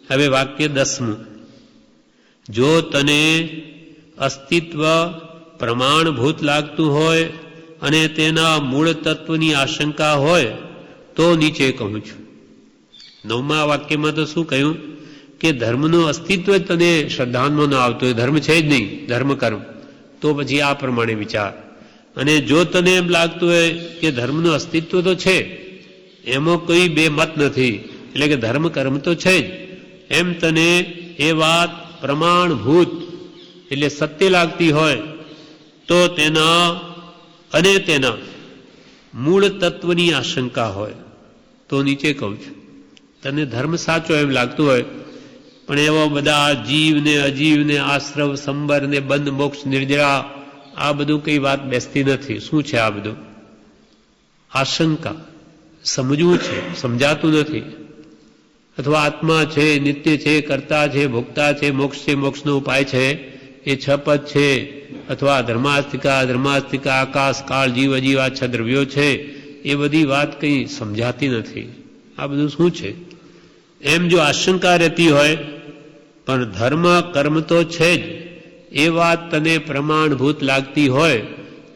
હવે વાક્ય 10મું. જો તને અસ્તિત્વ પ્રમાણભૂત લાગતું હોય અને તેના મૂળ તત્વની આશંકા હોય તો નીચે કહું છું. 9મા વાક્યમાં તો શું કહ્યું કે ધર્મનું અસ્તિત્વ જ તને શ્રદ્ધામાં ન આવતું હોય, ધર્મ છે જ નહીં, ધર્મ કર્મ, તો પછી આ પ્રમાણે વિચાર. અને જો તને એમ લાગતું હોય કે ધર્મનું અસ્તિત્વ તો છે, એમાં કોઈ બે મત નથી, એટલે કે ધર્મ કર્મ તો છે જ, એમ તને એ વાત પ્રમાણભૂત એટલે સત્ય લાગતી હોય તો તેના મૂળ તત્વની આશંકા હોય તો નીચે કહું છું. તને ધર્મ સાચો એમ લાગતું હોય, પણ એવા બધા જીવ ને અજીવ ને આશ્રવ સંબર ને બંધ મોક્ષ નિર્જરા, આ બધું કઈ વાત બેસતી નથી. શું છે આ બધું? આશંકા. સમજવું છે, સમજાતું નથી. અથવા આત્મા છે, નિત્ય છે, કર્તા છે, ભોગતા છે, મોક્ષ છે, મોક્ષનો ઉપાય છે, એ 6 પદ છે, અથવા ધર્માસ્તિકા આકાશ કાળ જીવ અજીવ આ 6 દ્રવ્યો છે, એ બધી વાત કંઈ સમજાતી નથી. આ બધું શું છે? એમ જો આશંકા રહેતી હોય, પણ ધર્મ કર્મ તો છે જ, એ વાત તને પ્રમાણભૂત લાગતી હોય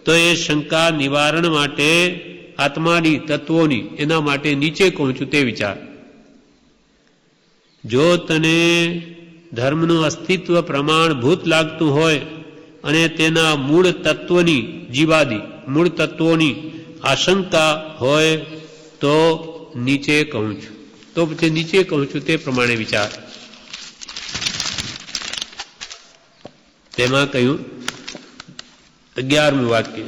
તો એ શંકા નિવારણ માટે આત્માની તત્વોની એના માટે નીચે કહું છું તે વિચાર. જો તને ધર્મનું અસ્તિત્વ પ્રમાણભૂત લાગતું હોય અને તેના મૂળ તત્વની જીવાદી મૂળ તત્વોની આશંકા હોય તો નીચે કહું છું. તો પછી નીચે કહું છું તે પ્રમાણે વિચાર. તેમાં કહ્યું 11મું વાક્ય.